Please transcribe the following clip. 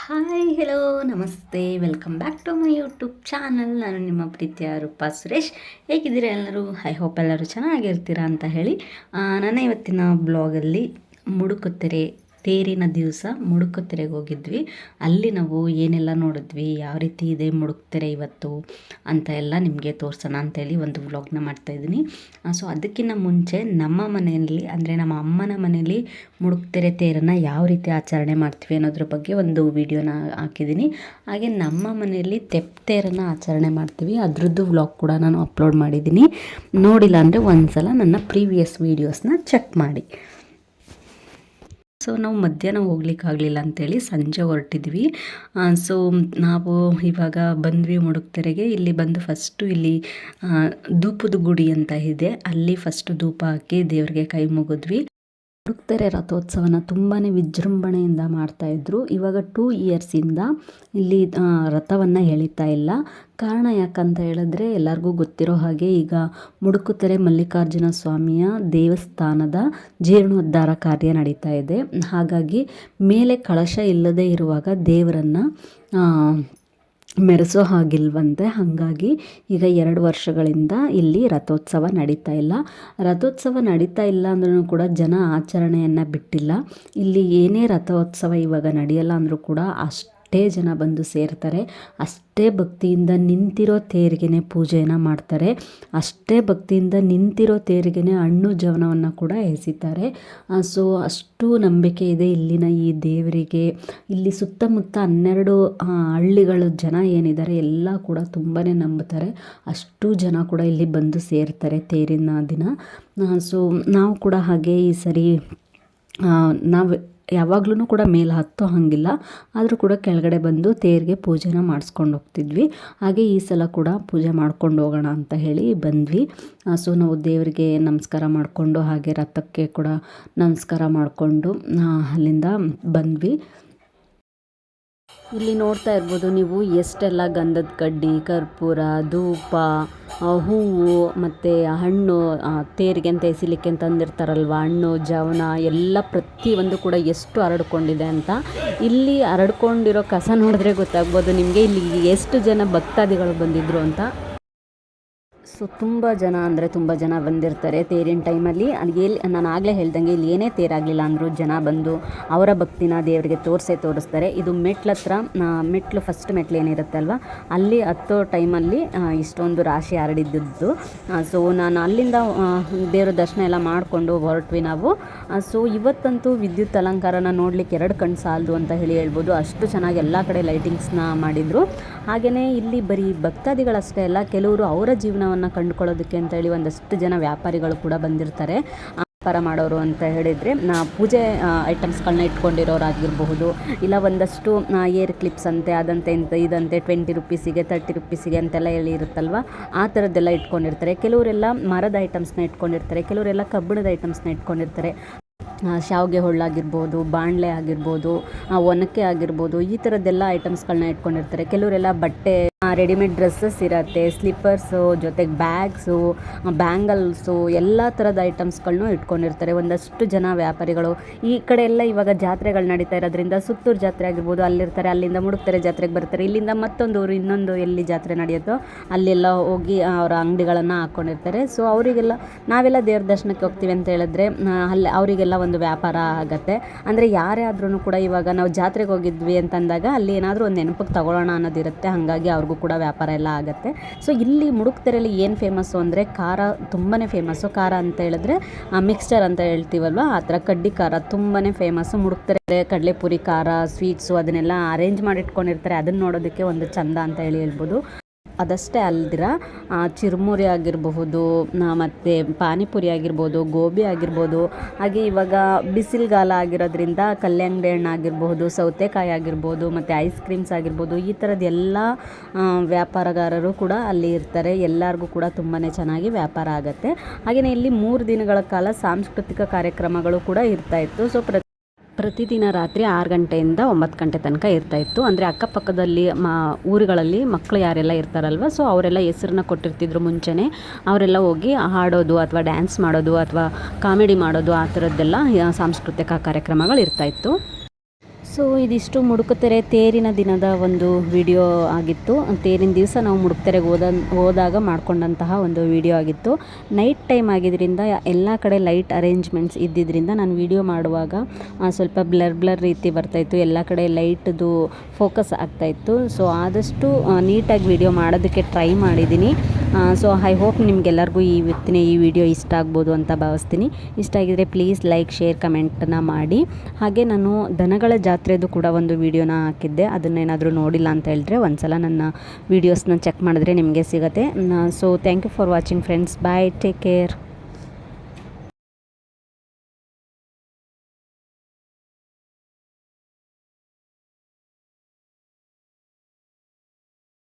Hi hello ನಮಸ್ತೆ welcome back to my YouTube channel. ನಾನು ನಿಮ್ಮ ಪ್ರೀತಿಯ ರೂಪಾ ಸುರೇಶ್. ಹೇಗಿದ್ದೀರಾ ಎಲ್ಲರೂ? ಐ ಹೋಪ್ ಎಲ್ಲರೂ ಚೆನ್ನಾಗಿರ್ತೀರಾ ಅಂತ ಹೇಳಿ ನನ್ನ ಇವತ್ತಿನ ಬ್ಲಾಗಲ್ಲಿ ಮುಡುಕುತೆರೆ ತೇರಿನ ದಿವಸ ಮುಡುಕುತೆರೆಗೆ ಹೋಗಿದ್ವಿ. ಅಲ್ಲಿ ನಾವು ಏನೆಲ್ಲ ನೋಡಿದ್ವಿ, ಯಾವ ರೀತಿ ಇದೆ ಮುಡುಕುತೆರೆ ಇವತ್ತು ಅಂತ ಎಲ್ಲ ನಿಮಗೆ ತೋರಿಸೋಣ ಅಂತೇಳಿ ಒಂದು ವ್ಲಾಗ್ನ ಮಾಡ್ತಾಯಿದ್ದೀನಿ. ಸೊ ಅದಕ್ಕಿಂತ ಮುಂಚೆ ನಮ್ಮ ಮನೆಯಲ್ಲಿ ಅಂದರೆ ನಮ್ಮ ಅಮ್ಮನ ಮನೆಯಲ್ಲಿ ಮುಡುಕುತೆರೆ ತೇರನ್ನು ಯಾವ ರೀತಿ ಆಚರಣೆ ಮಾಡ್ತೀವಿ ಅನ್ನೋದ್ರ ಬಗ್ಗೆ ಒಂದು ವಿಡಿಯೋನ ಹಾಕಿದ್ದೀನಿ. ಹಾಗೆ ನಮ್ಮ ಮನೆಯಲ್ಲಿ ತೇರನ್ನು ಆಚರಣೆ ಮಾಡ್ತೀವಿ, ಅದರದ್ದು ವ್ಲಾಗ್ ಕೂಡ ನಾನು ಅಪ್ಲೋಡ್ ಮಾಡಿದ್ದೀನಿ. ನೋಡಿಲ್ಲ ಅಂದರೆ ಒಂದ್ಸಲ ನನ್ನ ಪ್ರೀವಿಯಸ್ ವೀಡಿಯೋಸ್ನ ಚೆಕ್ ಮಾಡಿ. ಸೊ ನಾವು ಮಧ್ಯಾಹ್ನ ಹೋಗ್ಲಿಕ್ಕಾಗಲಿಲ್ಲ ಅಂಥೇಳಿ ಸಂಜೆ ಹೊರಟಿದ್ವಿ. ಸೊ ನಾವು ಇವಾಗ ಬಂದ್ವಿ ಮುಡುಕುತೆರೆಗೆ. ಇಲ್ಲಿ ಬಂದು ಫಸ್ಟು ಇಲ್ಲಿ ಧೂಪದ ಗುಡಿ ಅಂತ ಇದೆ, ಅಲ್ಲಿ ಫಸ್ಟು ಧೂಪ ಹಾಕಿ ದೇವ್ರಿಗೆ ಕೈ ಮುಗಿದ್ವಿ. ಮುಡುಕುತೆರೆ ರಥೋತ್ಸವನ ತುಂಬಾ ವಿಜೃಂಭಣೆಯಿಂದ ಮಾಡ್ತಾಯಿದ್ರು. ಇವಾಗ 2 ಇಯರ್ಸಿಂದ ಇಲ್ಲಿ ರಥವನ್ನು ಎಳಿತಾ ಇಲ್ಲ. ಕಾರಣ ಯಾಕಂತ ಹೇಳಿದ್ರೆ ಎಲ್ಲರಿಗೂ ಗೊತ್ತಿರೋ ಹಾಗೆ ಈಗ ಮುಡುಕುತೆರೆ ಮಲ್ಲಿಕಾರ್ಜುನ ಸ್ವಾಮಿಯ ದೇವಸ್ಥಾನದ ಜೀರ್ಣೋದ್ಧಾರ ಕಾರ್ಯ ನಡೀತಾ ಇದೆ. ಹಾಗಾಗಿ ಮೇಲೆ ಕಳಶ ಇಲ್ಲದೆ ಇರುವಾಗ ದೇವರನ್ನು ಮೆರೆಸೋ ಹಾಗಿಲ್ವಂತೆ. ಹಾಗಾಗಿ ಈಗ 2 ವರ್ಷಗಳಿಂದ ಇಲ್ಲಿ ರಥೋತ್ಸವ ನಡೀತಾ ಇಲ್ಲ. ರಥೋತ್ಸವ ನಡೀತಾ ಇಲ್ಲ ಅಂದ್ರೂ ಕೂಡ ಜನ ಆಚರಣೆಯನ್ನು ಬಿಟ್ಟಿಲ್ಲ. ಇಲ್ಲಿ ಏನೇ ರಥೋತ್ಸವ ಇವಾಗ ನಡೆಯಲ್ಲ ಅಂದರೂ ಕೂಡ ಅಷ್ಟೇ ಜನ ಬಂದು ಸೇರ್ತಾರೆ. ಅಷ್ಟೇ ಭಕ್ತಿಯಿಂದ ನಿಂತಿರೋ ತೇರಿಗೆನೆ ಪೂಜೆಯನ್ನು ಮಾಡ್ತಾರೆ. ಅಷ್ಟೇ ಭಕ್ತಿಯಿಂದ ನಿಂತಿರೋ ತೇರಿಗೆನೆ ಹಣ್ಣು ಜವನವನ್ನು ಕೂಡ ಎಸಿತಾರೆ. ಸೊ ಅಷ್ಟು ನಂಬಿಕೆ ಇದೆ ಇಲ್ಲಿನ ಈ ದೇವರಿಗೆ. ಇಲ್ಲಿ ಸುತ್ತಮುತ್ತ 12 ಹಳ್ಳಿಗಳ ಜನ ಏನಿದ್ದಾರೆ ಎಲ್ಲ ಕೂಡ ತುಂಬಾ ನಂಬುತ್ತಾರೆ. ಅಷ್ಟು ಜನ ಕೂಡ ಇಲ್ಲಿ ಬಂದು ಸೇರ್ತಾರೆ ತೇರಿನ ದಿನ. ಸೊ ನಾವು ಕೂಡ ಹಾಗೆ ಈ ಸರಿ ನಾವು ಯಾವಾಗ್ಲೂ ಕೂಡ ಮೇಲೆ ಹತ್ತೋ ಹಾಗಿಲ್ಲ, ಆದರೂ ಕೂಡ ಕೆಳಗಡೆ ಬಂದು ತೇರಿಗೆ ಪೂಜೆನ ಮಾಡಿಸ್ಕೊಂಡು ಹೋಗ್ತಿದ್ವಿ. ಹಾಗೆ ಈ ಸಲ ಕೂಡ ಪೂಜೆ ಮಾಡ್ಕೊಂಡು ಹೋಗೋಣ ಅಂತ ಹೇಳಿ ಬಂದ್ವಿ. ಸೊ ನಾವು ದೇವರಿಗೆ ನಮಸ್ಕಾರ ಮಾಡಿಕೊಂಡು ಹಾಗೆ ರಥಕ್ಕೆ ಕೂಡ ನಮಸ್ಕಾರ ಮಾಡಿಕೊಂಡು ಅಲ್ಲಿಂದ ಬಂದ್ವಿ. ಇಲ್ಲಿ ನೋಡ್ತಾ ಇರ್ಬೋದು ನೀವು ಎಷ್ಟೆಲ್ಲ ಗಂಧದ ಕಡ್ಡಿ, ಕರ್ಪೂರ, ಧೂಪ, ಹೂವು ಮತ್ತು ಹಣ್ಣು ತೇರಿಗೆ ಅಂತ ಎಸಿಲಿಕ್ಕೆ ತಂದಿರ್ತಾರಲ್ವ, ಹಣ್ಣು ಜವನ ಎಲ್ಲ ಪ್ರತಿಯೊಂದು ಕೂಡ ಎಷ್ಟು ಹರಡ್ಕೊಂಡಿದೆ ಅಂತ. ಇಲ್ಲಿ ಹರಡ್ಕೊಂಡಿರೋ ಕಸ ನೋಡಿದ್ರೆ ಗೊತ್ತಾಗ್ಬೋದು ನಿಮಗೆ ಇಲ್ಲಿ ಎಷ್ಟು ಜನ ಭಕ್ತಾದಿಗಳು ಬಂದಿದ್ರು ಅಂತ. ಸೊ ತುಂಬ ಜನ ಅಂದರೆ ತುಂಬ ಜನ ಬಂದಿರ್ತಾರೆ ತೇರಿನ ಟೈಮಲ್ಲಿ. ಅಲ್ಲಿ ನಾನು ಆಗಲೇ ಹೇಳ್ದಂಗೆ ಇಲ್ಲಿ ಏನೇ ತೇರಾಗಲಿಲ್ಲ ಅಂದರೂ ಜನ ಬಂದು ಅವರ ಭಕ್ತಿನ ದೇವರಿಗೆ ತೋರಿಸ್ತಾರೆ. ಇದು ಮೆಟ್ಲು ಫಸ್ಟ್ ಮೆಟ್ಲು ಏನಿರುತ್ತೆ ಅಲ್ವಾ, ಅಲ್ಲಿ ಹತ್ತೋ ಟೈಮಲ್ಲಿ ಇಷ್ಟೊಂದು ರಾಶಿ ಹರಡಿದ್ದು. ಸೊ ನಾನು ಅಲ್ಲಿಂದ ದೇವರ ದರ್ಶನ ಎಲ್ಲ ಮಾಡಿಕೊಂಡು ಹೊರಟ್ವಿ ನಾವು. ಸೊ ಇವತ್ತಂತೂ ವಿದ್ಯುತ್ ಅಲಂಕಾರನ ನೋಡಲಿಕ್ಕೆ 2 ಕಣ್ಣು ಸಾಲದು ಅಂತ ಹೇಳ್ಬೋದು. ಅಷ್ಟು ಚೆನ್ನಾಗಿ ಎಲ್ಲ ಕಡೆ ಲೈಟಿಂಗ್ಸ್ನ ಮಾಡಿದರು. ಹಾಗೆಯೇ ಇಲ್ಲಿ ಬರೀ ಭಕ್ತಾದಿಗಳಷ್ಟೇ ಅಲ್ಲ, ಕೆಲವರು ಅವರ ಜೀವನವನ್ನು ಕಂಡುಕೊಳ್ಳೋದಕ್ಕೆ ಅಂತೇಳಿ ಒಂದಷ್ಟು ಜನ ವ್ಯಾಪಾರಿಗಳು ಕೂಡ ಬಂದಿರ್ತಾರೆ. ವ್ಯಾಪಾರ ಮಾಡೋರು ಅಂತ ಹೇಳಿದರೆ ಪೂಜೆ ಐಟಮ್ಸ್ಗಳನ್ನ ಇಟ್ಕೊಂಡಿರೋರಾಗಿರಬಹುದು, ಇಲ್ಲ ಒಂದಷ್ಟು ಏರ್ ಕ್ಲಿಪ್ಸ್ ಅಂತೆ ಅದಂತೆ ಇದಂತೆ 20 ರೂಪೀಸಿಗೆ 30 ರೂಪೀಸಿಗೆ ಅಂತೆಲ್ಲ ಹೇಳಿರುತ್ತಲ್ವ, ಆ ಥರದ್ದೆಲ್ಲ ಇಟ್ಕೊಂಡಿರ್ತಾರೆ. ಕೆಲವರೆಲ್ಲ ಮರದ ಐಟಮ್ಸ್ನ ಇಟ್ಕೊಂಡಿರ್ತಾರೆ, ಕೆಲವರೆಲ್ಲ ಕಬ್ಬಿಣದ ಐಟಮ್ಸ್ನ ಇಟ್ಕೊಂಡಿರ್ತಾರೆ. ಶಾವಿಗೆ ಹೊಳ್ಳಾಗಿರ್ಬೋದು, ಬಾಣಲೆ ಆಗಿರ್ಬೋದು, ಒನಕೆ ಆಗಿರ್ಬೋದು, ಈ ಥರದ್ದೆಲ್ಲ ಐಟಮ್ಸ್ಗಳನ್ನ ಇಟ್ಕೊಂಡಿರ್ತಾರೆ. ಕೆಲವರೆಲ್ಲ ಬಟ್ಟೆ, ರೆಡಿಮೇಡ್ ಡ್ರೆಸ್ಸಸ್ ಇರುತ್ತೆ, ಸ್ಲಿಪ್ಪರ್ಸು, ಜೊತೆಗೆ ಬ್ಯಾಗ್ಸು, ಬ್ಯಾಂಗಲ್ಸು, ಎಲ್ಲ ಥರದ ಐಟಮ್ಸ್ಗಳನ್ನೂ ಇಟ್ಕೊಂಡಿರ್ತಾರೆ ಒಂದಷ್ಟು ಜನ ವ್ಯಾಪಾರಿಗಳು. ಈ ಕಡೆ ಎಲ್ಲ ಇವಾಗ ಜಾತ್ರೆಗಳು ನಡೀತಾ ಇರೋದ್ರಿಂದ ಸುತ್ತೂರು ಜಾತ್ರೆ ಆಗಿರ್ಬೋದು ಅಲ್ಲಿರ್ತಾರೆ, ಅಲ್ಲಿಂದ ಮುಡುಕುತೆರೆ ಜಾತ್ರೆಗೆ ಬರ್ತಾರೆ. ಇಲ್ಲಿಂದ ಮತ್ತೊಂದು ಊರು ಇನ್ನೊಂದು ಎಲ್ಲಿ ಜಾತ್ರೆ ನಡೆಯುತ್ತೋ ಅಲ್ಲೆಲ್ಲ ಹೋಗಿ ಅವರ ಅಂಗಡಿಗಳನ್ನು ಹಾಕ್ಕೊಂಡಿರ್ತಾರೆ. ಸೊ ಅವರಿಗೆಲ್ಲ ನಾವೆಲ್ಲ ದೇವ್ರ ದರ್ಶನಕ್ಕೆ ಹೋಗ್ತೀವಿ ಅಂತ ಹೇಳಿದ್ರೆ ಅಲ್ಲಿ ಅವರಿಗೆಲ್ಲ ಒಂದು ವ್ಯಾಪಾರ ಆಗುತ್ತೆ. ಅಂದರೆ ಯಾರೇ ಆದ್ರೂ ಕೂಡ ಇವಾಗ ನಾವು ಜಾತ್ರೆಗೆ ಹೋಗಿದ್ವಿ ಅಂತಂದಾಗ ಅಲ್ಲಿ ಏನಾದರೂ ಒಂದು ನೆನಪಿಗೆ ತಗೊಳ್ಳೋಣ ಅನ್ನೋದಿರುತ್ತೆ. ಹಾಗಾಗಿ ಅವ್ರಿಗೂ ಕೂಡ ವ್ಯಾಪಾರ ಎಲ್ಲ ಆಗುತ್ತೆ. ಸೊ ಇಲ್ಲಿ ಮುಡುಕುತೆರೆಯಲ್ಲಿ ಏನು ಫೇಮಸ್ಸು ಅಂದರೆ ಖಾರ ತುಂಬಾ ಫೇಮಸ್ಸು. ಖಾರ ಅಂತ ಹೇಳಿದ್ರೆ ಮಿಕ್ಸ್ಚರ್ ಅಂತ ಹೇಳ್ತೀವಲ್ವ, ಆ ಥರ ಕಡ್ಡಿ ಖಾರ ತುಂಬಾ ಫೇಮಸ್ಸು. ಮುಡುಕುತೆರೆ ಕಡಲೆಪುರಿ ಖಾರ, ಸ್ವೀಟ್ಸು ಅದನ್ನೆಲ್ಲ ಅರೇಂಜ್ ಮಾಡಿ ಇಟ್ಕೊಂಡಿರ್ತಾರೆ. ಅದನ್ನು ನೋಡೋದಕ್ಕೆ ಒಂದು ಚಂದ ಅಂತ ಹೇಳ್ಬೋದು. ಅದಷ್ಟೇ ಅಲ್ದಿರ ಚಿರುಮುರಿ ಆಗಿರಬಹುದು, ಮತ್ತು ಪಾನಿಪುರಿ ಆಗಿರ್ಬೋದು, ಗೋಬಿ ಆಗಿರ್ಬೋದು, ಹಾಗೆ ಇವಾಗ ಬಿಸಿಲುಗಾಲ ಆಗಿರೋದ್ರಿಂದ ಕಲ್ಲಂಗಡಿ ಹಣ್ಣು ಆಗಿರಬಹುದು, ಸೌತೆಕಾಯಿ ಆಗಿರ್ಬೋದು, ಮತ್ತು ಐಸ್ ಕ್ರೀಮ್ಸ್ ಆಗಿರ್ಬೋದು, ಈ ಥರದ್ದು ಎಲ್ಲ ವ್ಯಾಪಾರಗಾರರು ಕೂಡ ಅಲ್ಲಿ ಇರ್ತಾರೆ. ಎಲ್ಲರಿಗೂ ಕೂಡ ತುಂಬಾ ಚೆನ್ನಾಗಿ ವ್ಯಾಪಾರ ಆಗುತ್ತೆ. ಹಾಗೆಯೇ ಇಲ್ಲಿ 3 ದಿನಗಳ ಕಾಲ ಸಾಂಸ್ಕೃತಿಕ ಕಾರ್ಯಕ್ರಮಗಳು ಕೂಡ ಇರ್ತಾಯಿತ್ತು. ಸೊ ಪ್ರತಿದಿನ ರಾತ್ರಿ 6 ಗಂಟೆಯಿಂದ 9 ಗಂಟೆ ತನಕ ಇರ್ತಾಯಿತ್ತು. ಅಂದರೆ ಅಕ್ಕಪಕ್ಕದಲ್ಲಿ ಊರುಗಳಲ್ಲಿ ಮಕ್ಕಳು ಯಾರೆಲ್ಲ ಇರ್ತಾರಲ್ವ, ಸೊ ಅವರೆಲ್ಲ ಹೆಸರನ್ನ ಕೊಟ್ಟಿರ್ತಿದ್ರು ಮುಂಚೆನೇ. ಅವರೆಲ್ಲ ಹೋಗಿ ಹಾಡೋದು ಅಥವಾ ಡ್ಯಾನ್ಸ್ ಮಾಡೋದು ಅಥವಾ ಕಾಮಿಡಿ ಮಾಡೋದು ಆ ಥರದ್ದೆಲ್ಲ ಸಾಂಸ್ಕೃತಿಕ ಕಾರ್ಯಕ್ರಮಗಳು ಇರ್ತಾಯಿತ್ತು. ಸೊ ಇದಿಷ್ಟು ಮುಡುಕುತೆರೆ ತೇರಿನ ದಿನದ ಒಂದು ವಿಡಿಯೋ ಆಗಿತ್ತು. ತೇರಿನ ದಿವಸ ನಾವು ಮುಡುಕುತೆರೆಗೆ ಹೋದಾಗ ಮಾಡ್ಕೊಂಡಂತಹ ಒಂದು ವಿಡಿಯೋ ಆಗಿತ್ತು. ನೈಟ್ ಟೈಮ್ ಆಗಿದ್ದರಿಂದ ಎಲ್ಲ ಕಡೆ ಲೈಟ್ ಅರೇಂಜ್ಮೆಂಟ್ಸ್ ಇದ್ದಿದ್ದರಿಂದ ನಾನು ವಿಡಿಯೋ ಮಾಡುವಾಗ ಸ್ವಲ್ಪ ಬ್ಲರ್ ರೀತಿ ಬರ್ತಾಯಿತ್ತು, ಎಲ್ಲ ಕಡೆ ಲೈಟ್ದು ಫೋಕಸ್ ಆಗ್ತಾಯಿತ್ತು. ಸೊ ಆದಷ್ಟು ನೀಟಾಗಿ ವಿಡಿಯೋ ಮಾಡೋದಕ್ಕೆ ಟ್ರೈ ಮಾಡಿದ್ದೀನಿ. ಸೊ ಐ ಹೋಪ್ ನಿಮಗೆಲ್ಲರಿಗೂ ಇವತ್ತಿನ ಈ ವಿಡಿಯೋ ಇಷ್ಟ ಆಗ್ಬೋದು ಅಂತ ಭಾವಿಸ್ತೀನಿ. ಇಷ್ಟ ಆಗಿದರೆ ಪ್ಲೀಸ್ ಲೈಕ್, ಶೇರ್, ಕಮೆಂಟನ್ನು ಮಾಡಿ. ಹಾಗೆ ನಾನು ದನಗಳ ಜಾತ್ರೆದು ಕೂಡ ಒಂದು ವಿಡಿಯೋನ ಹಾಕಿದ್ದೆ. ಅದನ್ನೇನಾದರೂ ನೋಡಿಲ್ಲ ಅಂತ ಹೇಳಿದ್ರೆ ಒಂದ್ಸಲ ನನ್ನ ವೀಡಿಯೋಸ್ನ ಚೆಕ್ ಮಾಡಿದ್ರೆ ನಿಮಗೆ ಸಿಗುತ್ತೆ. So thank you for watching friends. Bye, take care.